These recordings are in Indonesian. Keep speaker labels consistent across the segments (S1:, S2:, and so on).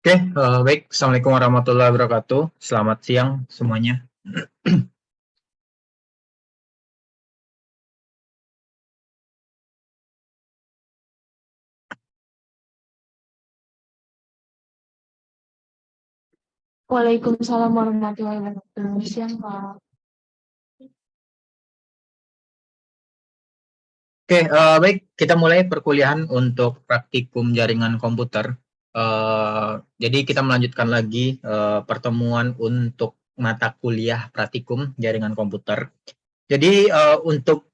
S1: Oke, baik. Assalamualaikum warahmatullahi wabarakatuh. Selamat siang semuanya.
S2: Waalaikumsalam warahmatullahi wabarakatuh. Siang, Pak.
S1: Oke, baik. Kita mulai perkuliahan untuk praktikum jaringan komputer. Jadi kita melanjutkan lagi pertemuan untuk mata kuliah praktikum jaringan komputer. Jadi untuk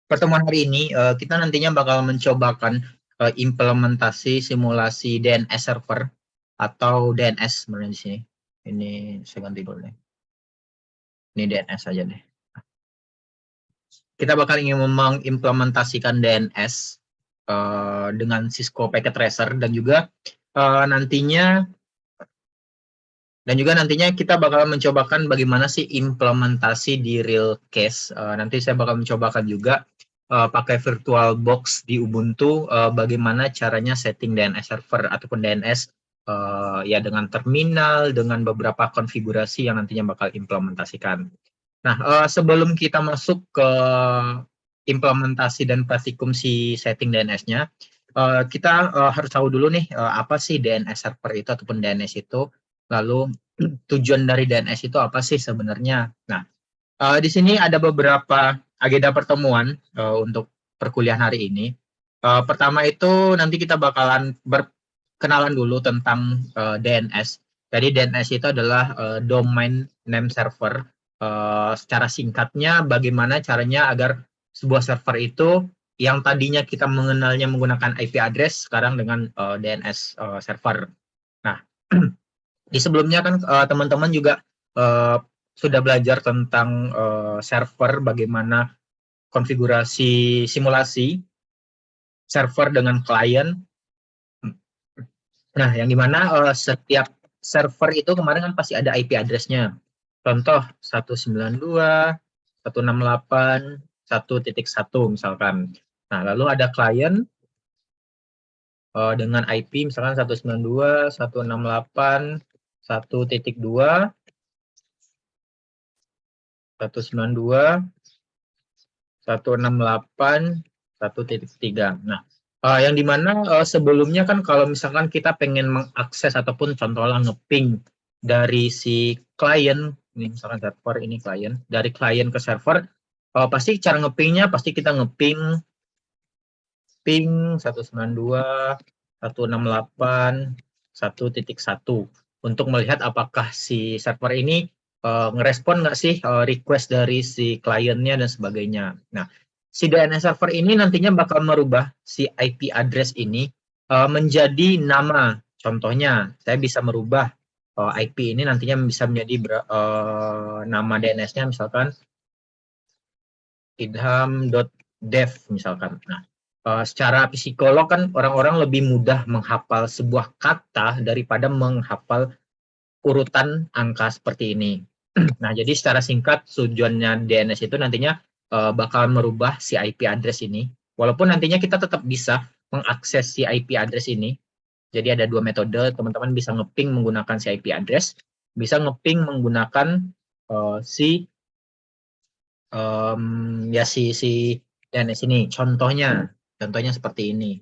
S1: pertemuan hari ini kita nantinya bakal mencobakan implementasi simulasi DNS server atau DNS sebenarnya di sini. Ini saya ganti dulu deh. Ini DNS saja deh. Kita bakal ingin mengimplementasikan DNS dengan Cisco Packet Tracer dan juga nantinya kita bakal mencobakan bagaimana sih implementasi di real case. Nanti saya bakal mencobakan juga pakai VirtualBox di Ubuntu, bagaimana caranya setting DNS server ataupun DNS ya dengan terminal, dengan beberapa konfigurasi yang nantinya bakal implementasikan. Nah, sebelum kita masuk ke implementasi dan praktikum si setting DNS-nya, kita harus tahu dulu nih apa sih DNS server itu ataupun DNS itu, lalu tujuan dari DNS itu apa sih sebenarnya. Nah, di sini ada beberapa agenda pertemuan untuk perkuliahan hari ini. Pertama itu nanti kita bakalan berkenalan dulu tentang DNS. Jadi DNS itu adalah Domain Name Server. Secara singkatnya, bagaimana caranya agar sebuah server itu yang tadinya kita mengenalnya menggunakan IP address, sekarang dengan DNS server. Nah, di sebelumnya kan teman-teman juga sudah belajar tentang server, bagaimana konfigurasi simulasi server dengan klien. Nah, yang dimana setiap server itu kemarin kan pasti ada IP address-nya. Contoh 192.168.1.1 misalkan. Nah, lalu ada klien dengan IP misalkan 192.168.1.2, 192.168.1.3. Nah, yang dimana sebelumnya kan kalau misalkan kita pengen mengakses ataupun contohnya ngeping dari si klien, ini misalkan server, ini klien, dari klien ke server, pasti cara ngepingnya pasti kita ngeping 192.168.1.1 untuk melihat apakah si server ini ngerespon nggak sih request dari si kliennya dan sebagainya. Nah, si DNS server ini nantinya bakal merubah si IP address ini menjadi nama. Contohnya, saya bisa merubah IP ini nantinya bisa menjadi nama DNS-nya misalkan idham.dev misalkan. Nah, secara psikolog kan orang-orang lebih mudah menghafal sebuah kata daripada menghafal urutan angka seperti ini. Nah, jadi secara singkat tujuannya DNS itu nantinya bakal merubah si IP address ini. Walaupun nantinya kita tetap bisa mengakses si IP address ini. Jadi ada dua metode, teman-teman bisa ngeping menggunakan si IP address, bisa ngeping menggunakan si DNS ini. Contohnya seperti ini.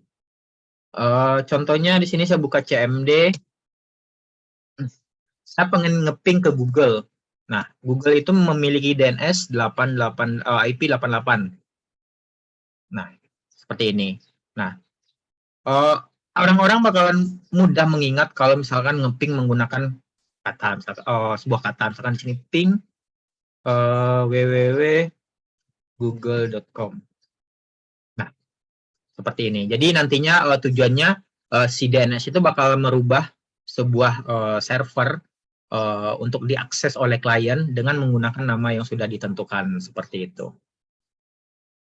S1: Contohnya di sini saya buka CMD. Saya pengen ngeping ke Google. Nah, Google itu memiliki DNS 88 IP 88. Nah, seperti ini. Nah, orang-orang bakalan mudah mengingat kalau misalkan ngeping menggunakan kata, sebuah kata, misalkan di sini ping www.google.com. Nah, seperti ini. Jadi nantinya tujuannya si DNS itu bakal merubah sebuah server untuk diakses oleh klien dengan menggunakan nama yang sudah ditentukan seperti itu.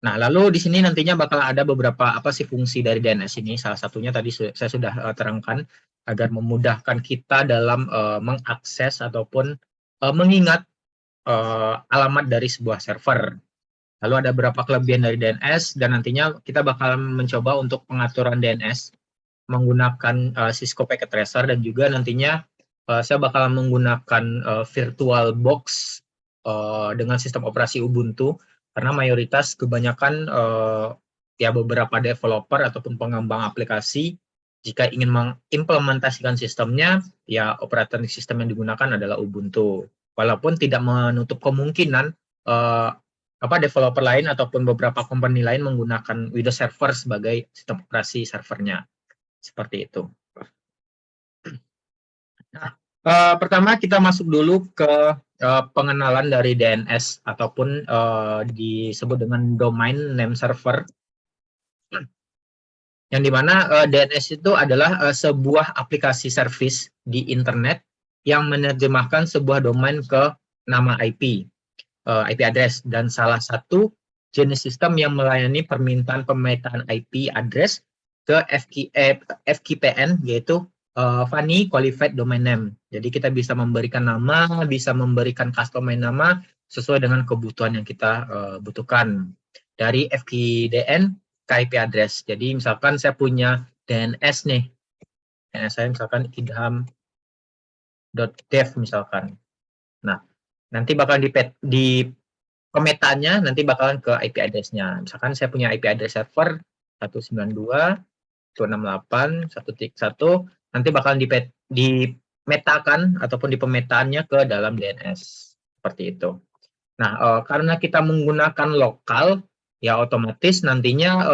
S1: Nah, lalu di sini nantinya bakal ada beberapa apa sih fungsi dari DNS ini. Salah satunya tadi saya sudah terangkan agar memudahkan kita dalam mengakses ataupun mengingat alamat dari sebuah server. Lalu ada beberapa kelebihan dari DNS dan nantinya kita bakal mencoba untuk pengaturan DNS menggunakan Cisco Packet Tracer, dan juga nantinya saya bakal menggunakan VirtualBox dengan sistem operasi Ubuntu, karena mayoritas kebanyakan ya beberapa developer ataupun pengembang aplikasi jika ingin mengimplementasikan sistemnya, ya operating system yang digunakan adalah Ubuntu. Walaupun tidak menutup kemungkinan developer lain ataupun beberapa company lain menggunakan Windows Server sebagai sistem operasi servernya. Seperti itu. Nah, pertama kita masuk dulu ke pengenalan dari DNS ataupun disebut dengan Domain Name Server. Yang dimana DNS itu adalah sebuah aplikasi service di internet yang menerjemahkan sebuah domain ke nama IP address, dan salah satu jenis sistem yang melayani permintaan pemetaan IP address ke FQPN, yaitu Funny Qualified Domain Name. Jadi kita bisa memberikan nama, bisa memberikan custom domain nama sesuai dengan kebutuhan yang kita butuhkan dari FQDN ke IP address. Jadi misalkan saya punya DNS nih, DNS saya misalkan idham.dev misalkan. Nah, nanti bakal di pemetaannya nanti bakalan ke IP address-nya. Misalkan saya punya IP address server 192.168.1.1, nanti bakalan dimetakan ataupun di pemetaannya ke dalam DNS. Seperti itu. Nah, karena kita menggunakan lokal, ya otomatis nantinya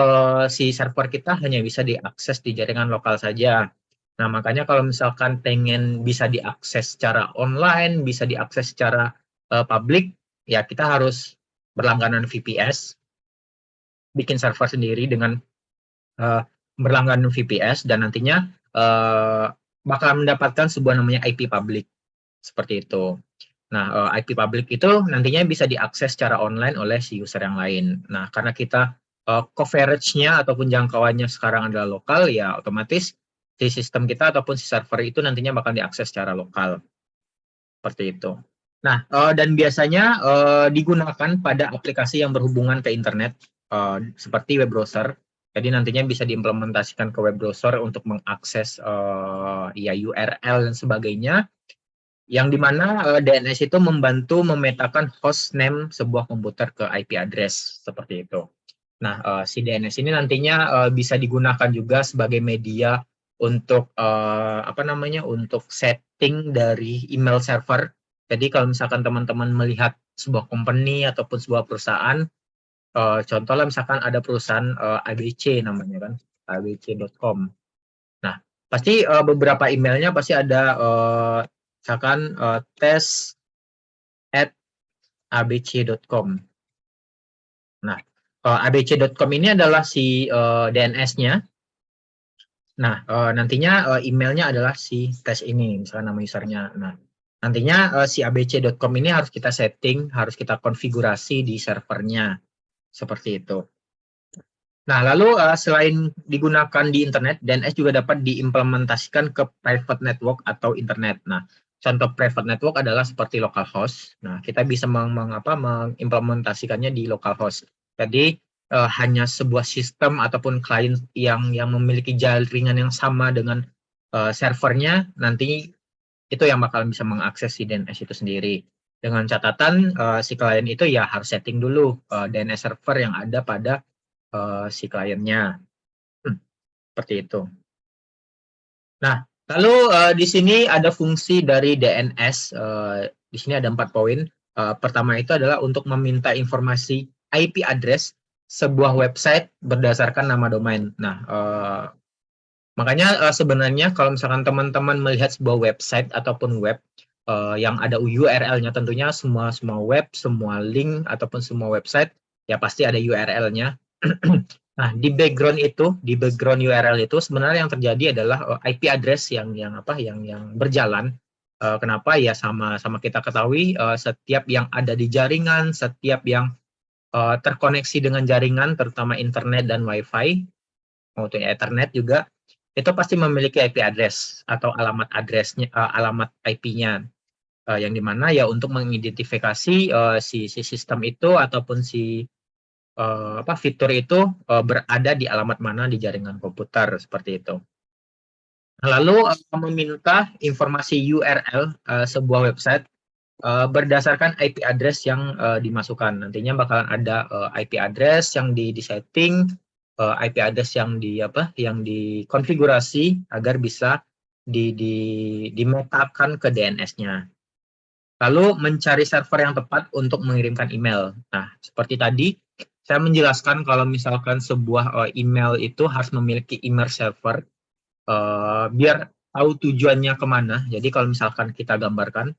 S1: si server kita hanya bisa diakses di jaringan lokal saja. Nah, makanya kalau misalkan pengen bisa diakses secara online, bisa diakses secara publik, ya kita harus berlangganan VPS, bikin server sendiri dengan berlangganan VPS, dan nantinya bakal mendapatkan sebuah namanya IP public, seperti itu. Nah, IP public itu nantinya bisa diakses secara online oleh si user yang lain. Nah, karena kita coverage-nya ataupun jangkauannya sekarang adalah lokal, ya otomatis si sistem kita ataupun si server itu nantinya bakal diakses secara lokal. Seperti itu. Nah, dan biasanya digunakan pada aplikasi yang berhubungan ke internet, seperti web browser. Jadi nantinya bisa diimplementasikan ke web browser untuk mengakses ya URL dan sebagainya, yang dimana DNS itu membantu memetakan host name sebuah komputer ke IP address, seperti itu. Nah, si DNS ini nantinya bisa digunakan juga sebagai media untuk untuk setting dari email server. Jadi kalau misalkan teman-teman melihat sebuah company ataupun sebuah perusahaan, contohnya misalkan ada perusahaan ABC namanya kan, abc.com. Nah, pasti beberapa emailnya pasti ada misalkan tes@abc.com. Nah, abc.com ini adalah si DNS-nya. Nah, nantinya emailnya adalah si tes ini, misalnya nama usernya. Nah, nantinya si abc.com ini harus kita setting, harus kita konfigurasi di servernya, seperti itu. Nah, lalu selain digunakan di internet, DNS juga dapat diimplementasikan ke private network atau internet. Nah, contoh private network adalah seperti localhost. Nah, kita bisa mengimplementasikannya di localhost. Jadi, hanya sebuah sistem ataupun klien yang memiliki jaringan yang sama dengan servernya, nanti itu yang bakal bisa mengakses si DNS itu sendiri. Dengan catatan si klien itu ya harus setting dulu DNS server yang ada pada si kliennya. Seperti itu. Nah, lalu di sini ada fungsi dari DNS. Di sini ada 4 poin. Pertama itu adalah untuk meminta informasi IP address sebuah website berdasarkan nama domain. Nah, makanya sebenarnya kalau misalkan teman-teman melihat sebuah website ataupun web yang ada URL-nya, tentunya semua web, semua link ataupun semua website ya pasti ada URL-nya. Nah, di background URL itu sebenarnya yang terjadi adalah IP address yang berjalan. Kenapa? Ya sama kita ketahui, setiap yang ada di jaringan, setiap yang terkoneksi dengan jaringan, terutama internet dan WiFi, maupun Ethernet juga, itu pasti memiliki IP address atau alamat addressnya, alamat IP-nya, yang dimana ya untuk mengidentifikasi si sistem itu ataupun si fitur itu berada di alamat mana di jaringan komputer, seperti itu. Lalu meminta informasi URL sebuah website berdasarkan IP address yang dimasukkan. Nantinya bakalan ada IP address yang di-setting, IP address yang yang dikonfigurasi agar bisa dimetakan ke DNS-nya. Lalu mencari server yang tepat untuk mengirimkan email. Nah, seperti tadi saya menjelaskan kalau misalkan sebuah email itu harus memiliki email server biar tahu tujuannya kemana. Jadi kalau misalkan kita gambarkan,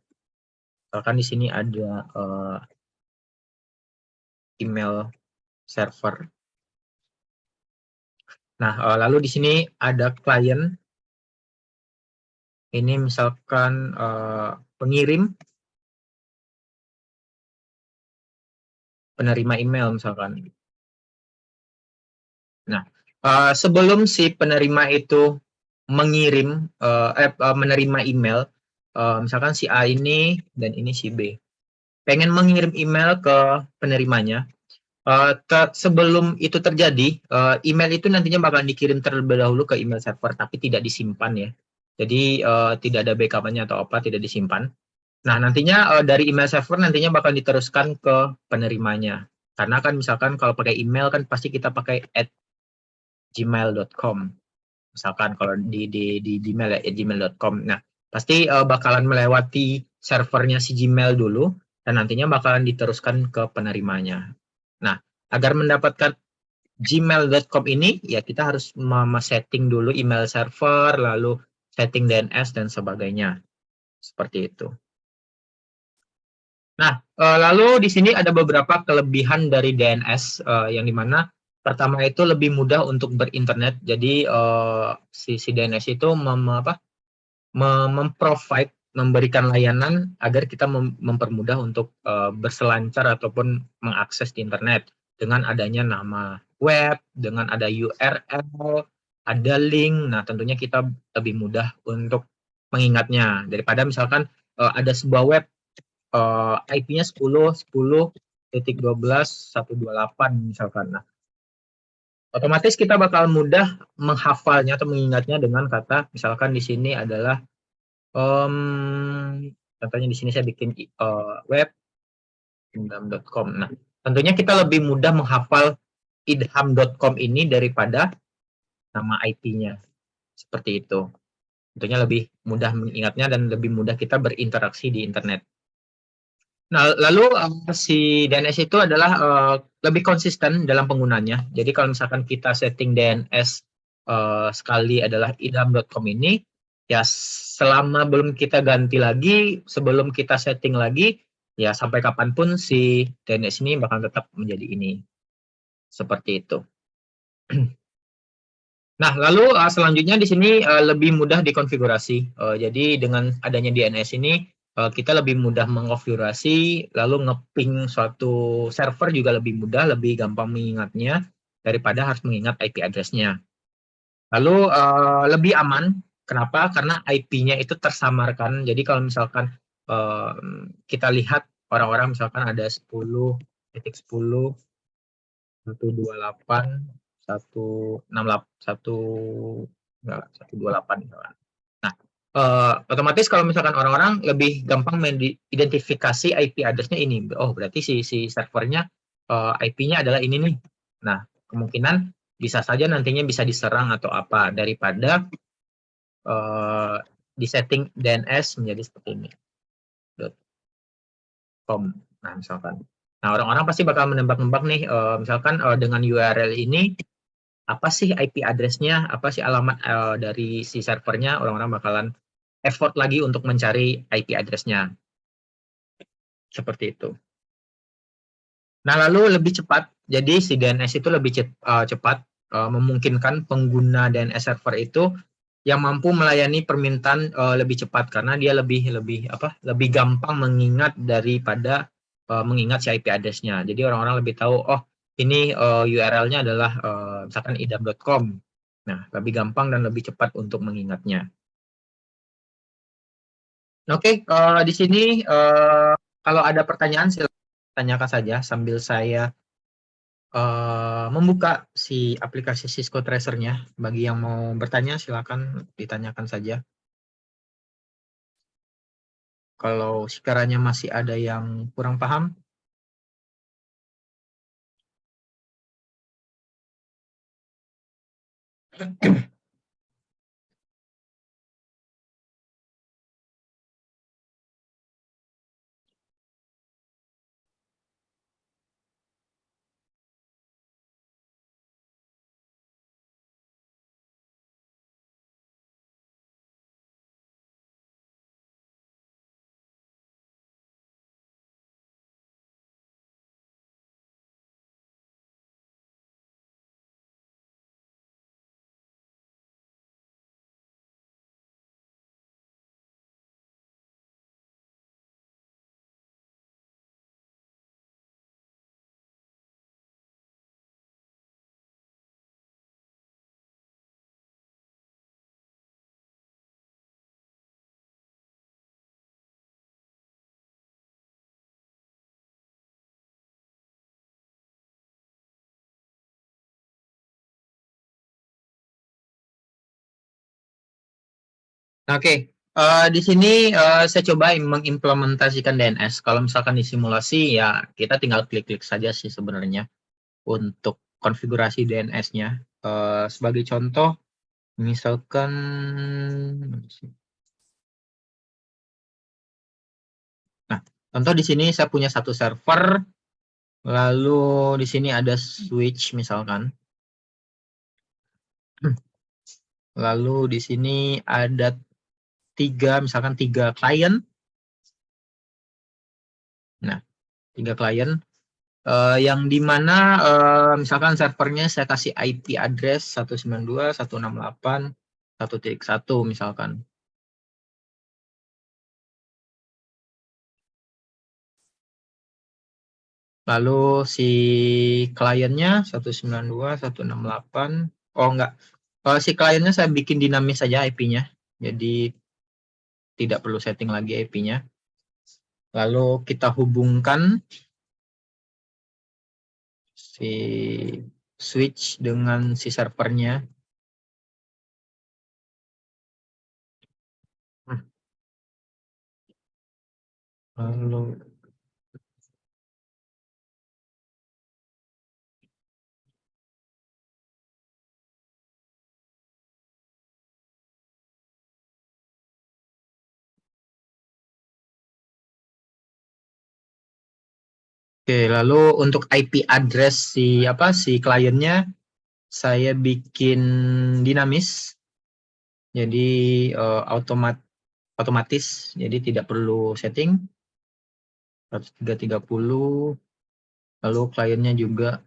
S1: misalkan di sini ada email server. Nah, lalu di sini ada klien. Ini misalkan pengirim, penerima email misalkan. Nah, sebelum si penerima itu menerima email, misalkan si A ini dan ini si B, pengen mengirim email ke penerimanya. Sebelum itu terjadi, email itu nantinya bakal dikirim terlebih dahulu ke email server, tapi tidak disimpan ya. Jadi tidak ada backup-nya atau apa, tidak disimpan. Nah, nantinya dari email server nantinya bakal diteruskan ke penerimanya. Karena kan misalkan kalau pakai email kan pasti kita pakai @gmail.com. Misalkan kalau di Gmail ya, @gmail.com. Nah, pasti bakalan melewati servernya si Gmail dulu dan nantinya bakalan diteruskan ke penerimanya. Nah, agar mendapatkan gmail.com ini, ya kita harus setting dulu email server, lalu setting DNS dan sebagainya. Seperti itu. Nah, lalu di sini ada beberapa kelebihan dari DNS yang dimana pertama itu lebih mudah untuk berinternet. Jadi si DNS itu memprovide, memberikan layanan agar kita mempermudah untuk berselancar ataupun mengakses di internet dengan adanya nama web, dengan ada URL, ada link. Nah, tentunya kita lebih mudah untuk mengingatnya daripada misalkan ada sebuah web IP-nya 10.10.12.128 misalkan. Nah, otomatis kita bakal mudah menghafalnya atau mengingatnya dengan kata misalkan di sini adalah contohnya di sini saya bikin web idham.com. Nah, tentunya kita lebih mudah menghafal idham.com ini daripada nama IP-nya. Seperti itu. Tentunya lebih mudah mengingatnya dan lebih mudah kita berinteraksi di internet. Nah, lalu si DNS itu adalah lebih konsisten dalam penggunanya. Jadi kalau misalkan kita setting DNS sekali adalah idham.com ini, ya selama belum kita ganti lagi, sebelum kita setting lagi, ya sampai kapanpun si DNS ini bakal tetap menjadi ini. Seperti itu. Nah, lalu selanjutnya di sini lebih mudah dikonfigurasi. Jadi dengan adanya DNS ini kita lebih mudah mengkonfigurasi, lalu ngeping suatu server juga lebih mudah, lebih gampang mengingatnya daripada harus mengingat IP address-nya. Lalu lebih aman. Kenapa? Karena IP-nya itu tersamarkan. Jadi kalau misalkan kita lihat orang-orang misalkan ada 10.10 128 128 misalkan. Nah, otomatis kalau misalkan orang-orang lebih gampang mengidentifikasi IP address-nya ini. Oh, berarti si servernya IP-nya adalah ini nih. Nah, kemungkinan bisa saja nantinya bisa diserang atau apa daripada disetting DNS menjadi seperti ini. .com. Nah, misalkan. Nah, orang-orang pasti bakal menebak-nebak nih, misalkan dengan URL ini apa sih IP address-nya, apa sih alamat dari si servernya, orang-orang bakalan effort lagi untuk mencari IP address-nya. Seperti itu. Nah, lalu lebih cepat. Jadi si DNS itu lebih cepat, memungkinkan pengguna DNS server itu yang mampu melayani permintaan lebih cepat karena dia lebih gampang mengingat daripada mengingat si IP address-nya. Jadi orang-orang lebih tahu, oh ini URL-nya adalah misalkan idham.com. Nah, lebih gampang dan lebih cepat untuk mengingatnya. Oke, di sini kalau ada pertanyaan silakan tanyakan saja sambil saya membuka si aplikasi Cisco Tracer-nya. Bagi yang mau bertanya, silakan ditanyakan saja. Kalau sekiranya masih ada yang kurang paham, oke. Di sini saya coba mengimplementasikan DNS. Kalau misalkan di simulasi, ya kita tinggal klik-klik saja sih sebenarnya untuk konfigurasi DNS-nya. Sebagai contoh, misalkan, nah, contoh di sini saya punya satu server, lalu di sini ada switch misalkan. Lalu di sini ada misalkan tiga klien. Nah, tiga klien yang dimana misalkan servernya saya kasih IP address 192.168.1.1 misalkan. Lalu si kliennya 192.168. Oh enggak. Kalau si kliennya saya bikin dinamis saja IP-nya. Jadi tidak perlu setting lagi IP-nya. Lalu kita hubungkan si switch dengan si servernya. Lalu oke, lalu untuk IP address si kliennya saya bikin dinamis. Jadi otomatis, jadi tidak perlu setting 103.30. Lalu kliennya juga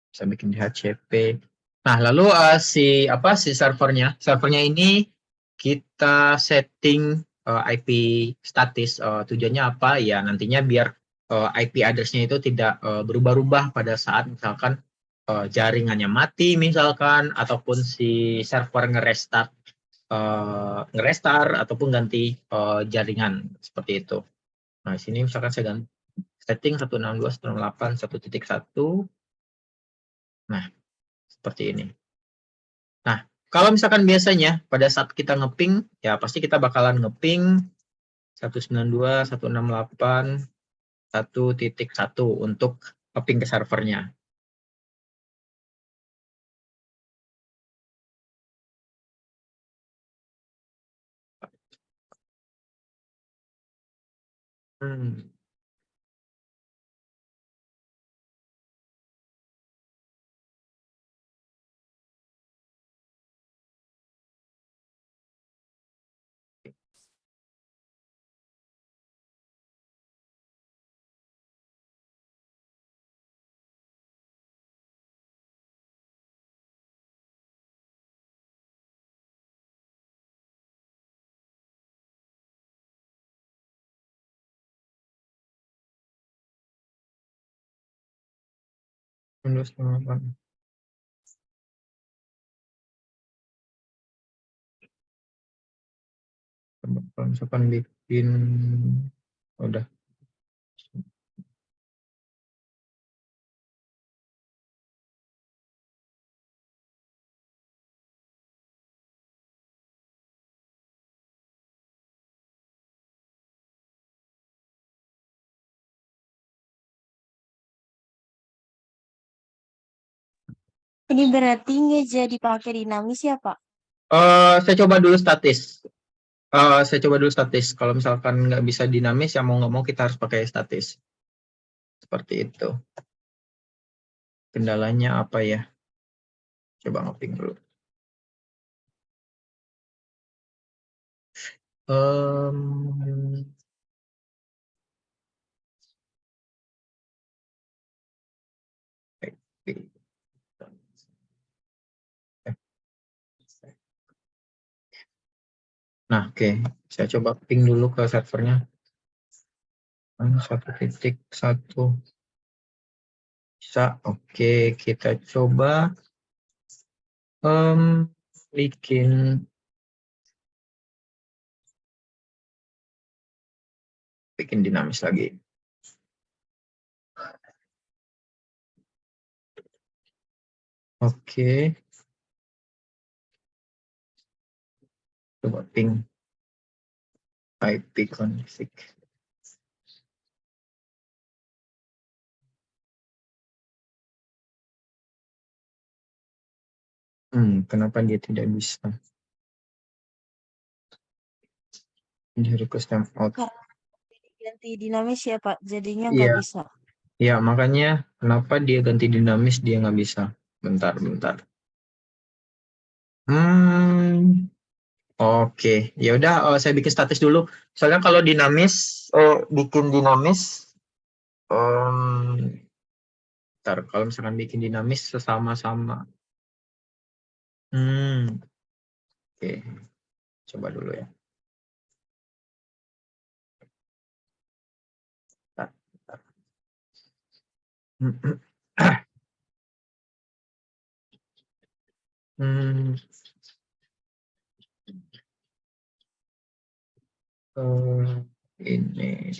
S1: bisa bikin DHCP. Nah, lalu si servernya ini kita setting IP statis. Tujuannya apa? Ya nantinya biar IP address-nya itu tidak berubah-ubah pada saat misalkan jaringannya mati misalkan, ataupun si server ngerestart ataupun ganti jaringan seperti itu. Nah, di sini misalkan saya ganti setting 192.168.1.1. Nah, seperti ini. Nah, kalau misalkan biasanya pada saat kita ngeping, ya pasti kita bakalan ngeping 192.168.1.1 untuk ngeping ke servernya. Hmm. Windows 98. Coba kalau misalkan bikin udah.
S3: Ini berarti nggak jadi pakai dinamis ya, Pak?
S1: Saya coba dulu statis. Saya coba dulu statis. Kalau misalkan nggak bisa dinamis, ya mau nggak mau kita harus pakai statis. Seperti itu. Kendalanya apa ya? Coba ngoping dulu. Nah, oke. Saya coba ping dulu ke servernya. 1.1 bisa. Oke, kita coba bikin dinamis lagi. Oke. Coba ping IP config. Kenapa dia tidak bisa? Di request timeout.
S3: Ganti dinamis ya, Pak. Jadinya
S1: Iya.
S3: nggak bisa.
S1: Ya, makanya kenapa dia ganti dinamis dia nggak bisa. Bentar. Oke, ya udah saya bikin statis dulu. Soalnya kalau dinamis, bikin dinamis, bentar, kalau misalkan bikin dinamis sesama-sama. Oke, coba dulu ya. Bentar. Ini.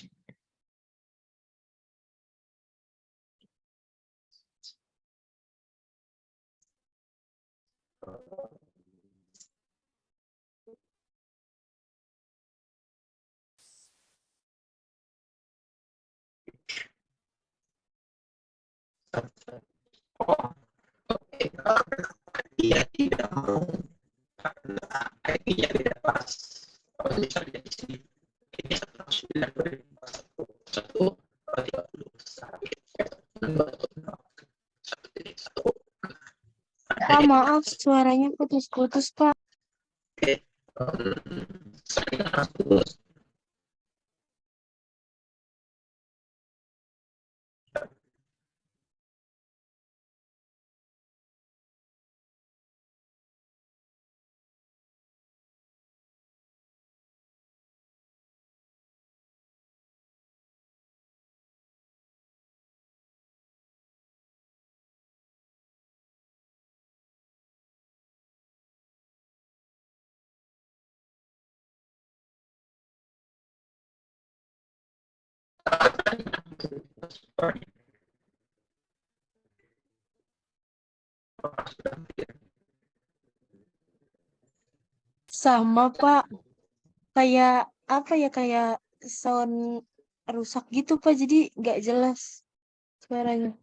S1: Dia tidak mau IP-nya tidak pas. Kalau misalnya di sini ini 192.1.1
S3: Pak, maaf, suaranya putus-putus, Pak. Sama, Pak. Kayak apa ya, kayak sound rusak gitu, Pak. Jadi nggak jelas suaranya.